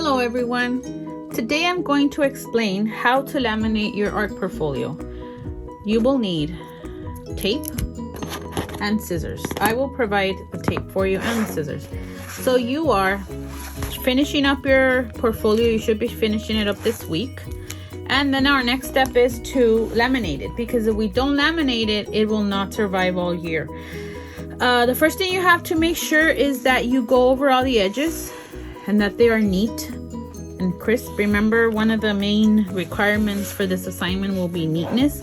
Hello everyone. Today I'm going to explain how to laminate your art portfolio. You will need tape and scissors. I will provide the tape for you and the scissors. So you are finishing up your portfolio. You should be finishing it up this week. And then our next step is to laminate it, because if we don't laminate it, it will not survive all year. The first thing you have to make sure is that you go over all the edges and that they are neat and crisp. Remember, one of the main requirements for this assignment will be neatness.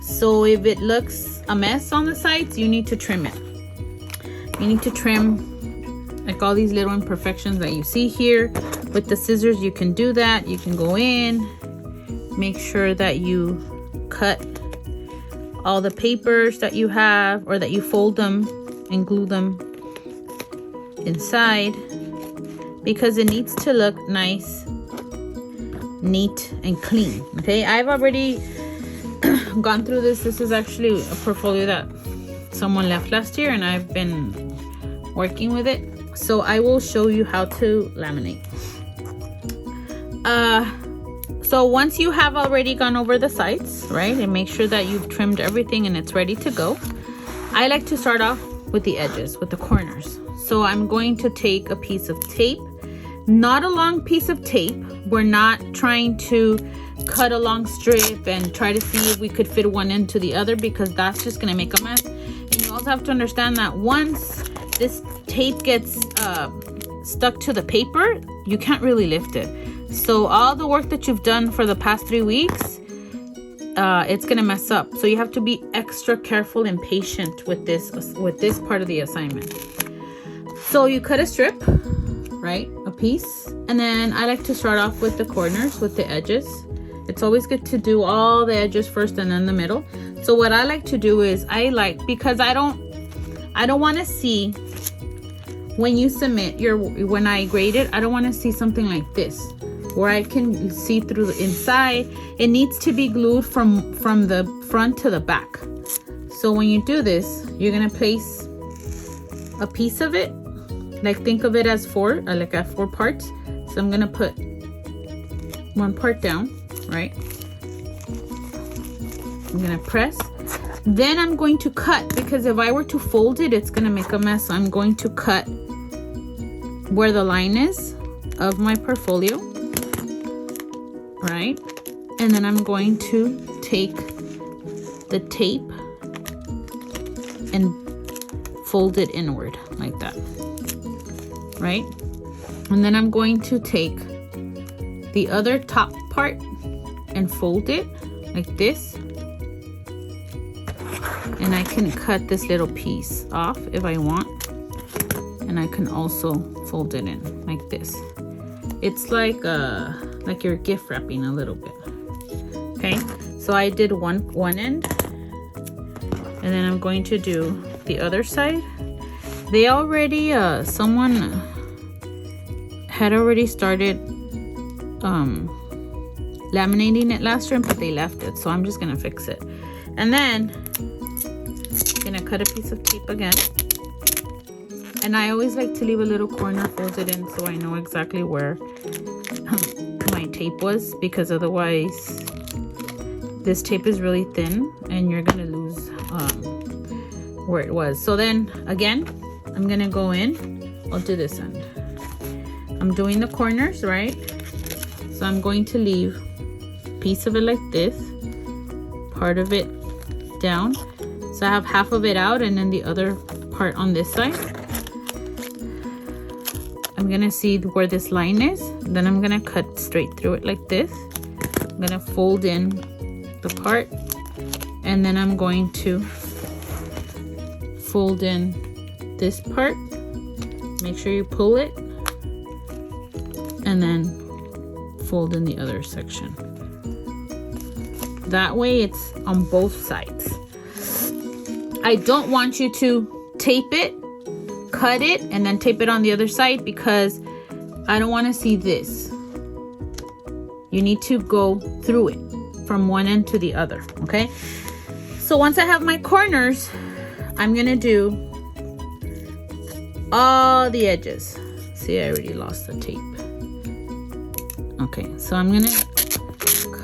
So if it looks a mess on the sides, you need to trim it. You need to trim like all these little imperfections that you see here. With the scissors, you can do that. You can go in, make sure that you cut all the papers that you have, or that you fold them and glue them inside, because it needs to look nice, neat, and clean. Okay, I've already gone through this. This is actually a portfolio that someone left last year, and I've been working with it. So I will show you how to laminate. So once you have already gone over the sides, right, and make sure that you've trimmed everything and it's ready to go, I like to start off with the edges, with the corners. So I'm going to take a piece of tape, not a long piece of tape. We're not trying to cut a long strip and try to see if we could fit one into the other, because that's just gonna make a mess. And you also have to understand that once this tape gets stuck to the paper, you can't really lift it. So all the work that you've done for the past 3 weeks, it's gonna mess up. So you have to be extra careful and patient with this part of the assignment. So you cut a strip, right, a piece, and then I like to start off with the corners, with the edges. It's always good to do all the edges first and then the middle. So what I like to do is because I don't want to see when you submit when I grade it, I don't want to see something like this where I can see through the inside. It needs to be glued from the front to the back. So when you do this, you're gonna place a piece of it, like think of it as four parts. So I'm gonna put one part down, right? I'm gonna press. Then I'm going to cut, because if I were to fold it, it's gonna make a mess. So I'm going to cut where the line is of my portfolio, right? And then I'm going to take the tape and fold it inward like that, right? And then I'm going to take the other top part and fold it like this. And I can cut this little piece off if I want. And I can also fold it in like this. It's like you're gift wrapping a little bit. Okay, so I did one end, and then I'm going to do the other side. They already someone had already started laminating it last year, but they left it, so I'm just gonna fix it. And then I'm gonna cut a piece of tape again, and I always like to leave a little corner folded in so I know exactly where my tape was, because otherwise this tape is really thin and you're gonna lose where it was. So then again, I'm gonna go in. I'll do this end. I'm doing the corners, right? So I'm going to leave a piece of it like this, part of it down. So I have half of it out, and then the other part on this side. I'm gonna see where this line is. Then I'm gonna cut straight through it like this. I'm gonna fold in the part, and then I'm going to fold in this part. Make sure you pull it, and then fold in the other section. That way it's on both sides. I don't want you to tape it, cut it, and then tape it on the other side, because I don't want to see this. You need to go through it from one end to the other, okay? So once I have my corners, I'm gonna do all the edges. See, I already lost the tape. Okay, so I'm gonna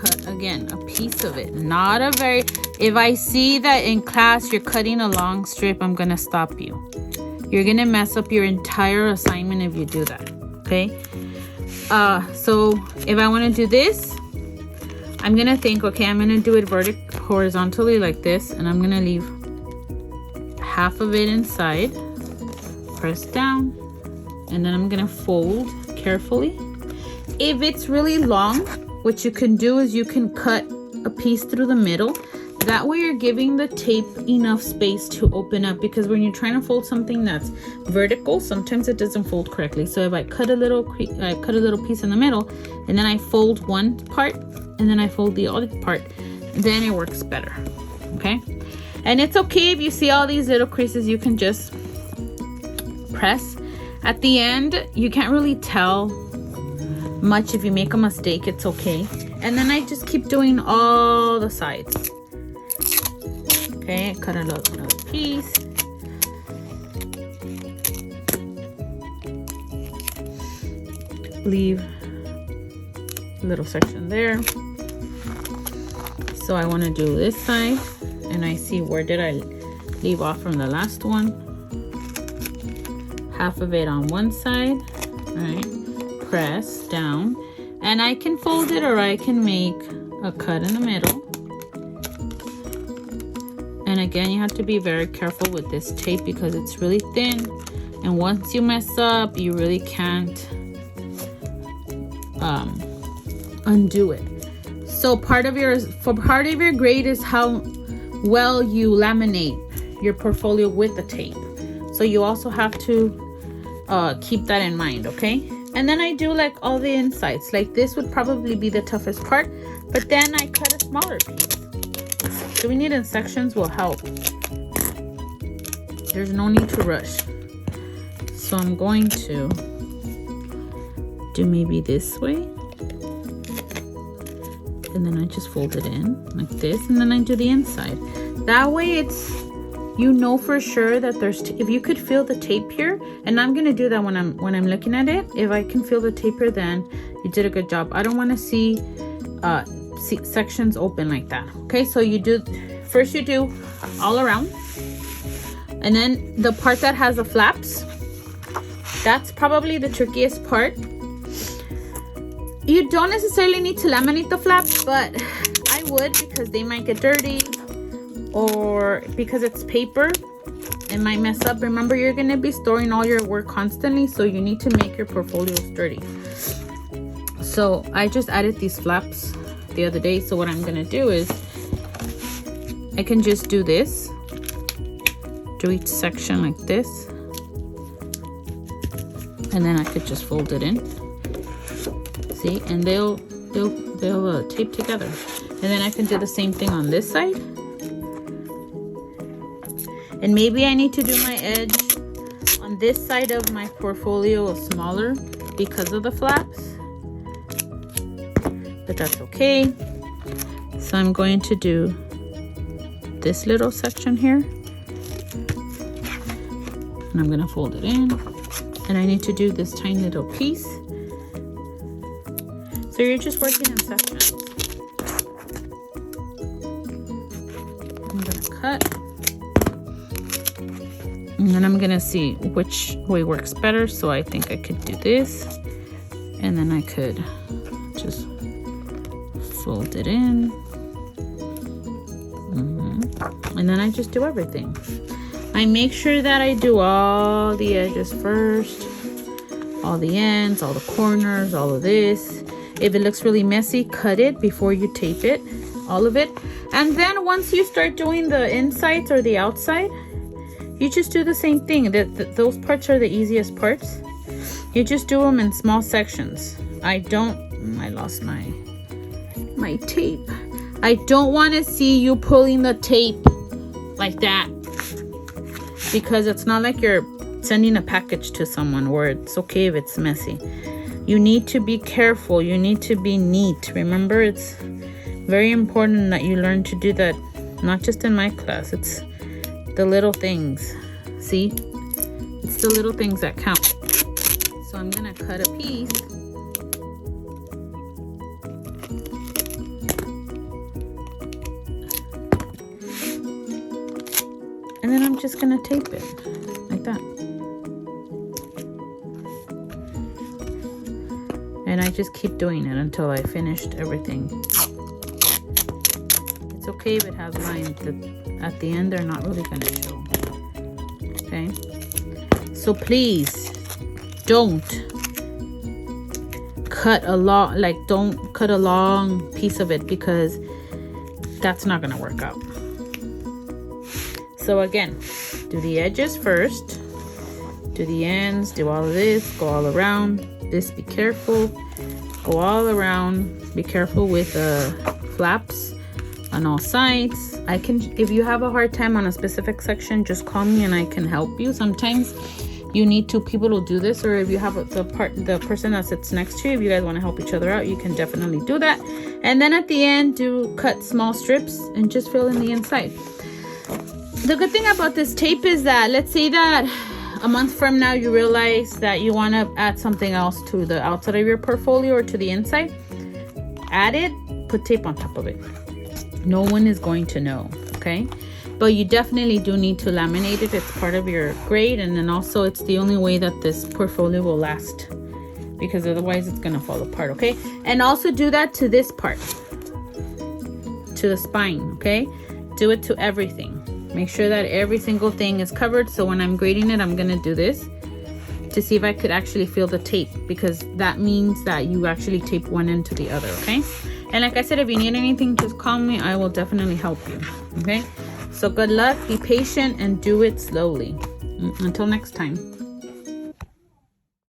cut again a piece of it, not a very, if I see that in class you're cutting a long strip, I'm gonna stop you. You're gonna mess up your entire assignment if you do that. Okay, so if I want to do this, I'm gonna think, okay, I'm gonna do it horizontally like this, and I'm gonna leave half of it inside, press down, and then I'm gonna fold carefully. If it's really long, what you can do is you can cut a piece through the middle. That way you're giving the tape enough space to open up, because when you're trying to fold something that's vertical, sometimes it doesn't fold correctly. So if I cut a little piece in the middle, and then I fold one part, and then I fold the other part, then it works better. Okay, and it's okay if you see all these little creases, you can just press. At the end, you can't really tell much. If you make a mistake, it's okay. And then I just keep doing all the sides. Okay, cut another piece. Leave a little section there. So I want to do this side, and I see where did I leave off from the last one. Half of it on one side, right? Press down, and I can fold it, or I can make a cut in the middle. And again, you have to be very careful with this tape because it's really thin, and once you mess up, you really can't undo it. So part of your grade is how well you laminate your portfolio with the tape. So you also have to keep that in mind, okay? And then I do like all the insides. Like this would probably be the toughest part, but then I cut a smaller piece. Doing it in sections will help. There's no need to rush. So I'm going to do maybe this way. And then I just fold it in like this, and then I do the inside. That way it's, you know for sure that there's, if you could feel the tape here, and I'm gonna do that when I'm looking at it. If I can feel the tape here, then you did a good job. I don't want to see sections open like that. Okay, so you do all around, and then the part that has the flaps, that's probably the trickiest part. You don't necessarily need to laminate the flaps, but I would, because they might get dirty, or because it's paper, it might mess up. Remember, you're going to be storing all your work constantly, so you need to make your portfolio sturdy. So I just added these flaps the other day. So what I'm going to do is I can just do this, do each section like this, and then I could just fold it in. See, and they'll tape together. And then I can do the same thing on this side. And maybe I need to do my edge on this side of my portfolio smaller because of the flaps, but that's okay. So I'm going to do this little section here, and I'm gonna fold it in, and I need to do this tiny little piece. So you're just working in sections. I'm gonna cut, and then I'm gonna see which way works better. So I think I could do this, and then I could just fold it in. And then I just do everything. I make sure that I do all the edges first, all the ends, all the corners, all of this. If it looks really messy, cut it before you tape it, all of it. And then once you start doing the insides or the outside, you just do the same thing. Those parts are the easiest parts. You just do them in small sections. I lost my tape. I don't want to see you pulling the tape like that, because it's not like you're sending a package to someone where it's okay if it's messy. You need to be careful. You need to be neat. Remember, it's very important that you learn to do that, not just in my class. It's the little things. See? It's the little things that count. So I'm gonna cut a piece, I'm just gonna tape it like that. And I just keep doing it until I finished everything. It's okay if it has lines that at the end they're not really gonna show. Okay, so please don't cut a long, like don't cut a long piece of it, because that's not gonna work out. So again, do the edges first, do the ends, do all of this, go all around this, be careful, go all around, be careful with flaps on all sides. I can, if you have a hard time on a specific section, just call me and I can help you. Sometimes you need two people to do this, or if you have the person that sits next to you, if you guys want to help each other out, you can definitely do that. And then at the end, do cut small strips and just fill in the inside. The good thing about this tape is that, let's say that a month from now you realize that you want to add something else to the outside of your portfolio or to the inside, add it, put tape on top of it. No one is going to know, okay? But you definitely do need to laminate it. It's part of your grade, and then also it's the only way that this portfolio will last, because otherwise it's gonna fall apart, okay? And also do that to this part, to the spine, okay? Do it to everything. Make sure that every single thing is covered. So when I'm grading it, I'm gonna do this to see if I could actually feel the tape, because that means that you actually tape one end to the other, okay? And like I said, if you need anything, just call me. I will definitely help you, okay? So good luck, be patient, and do it slowly. Until next time.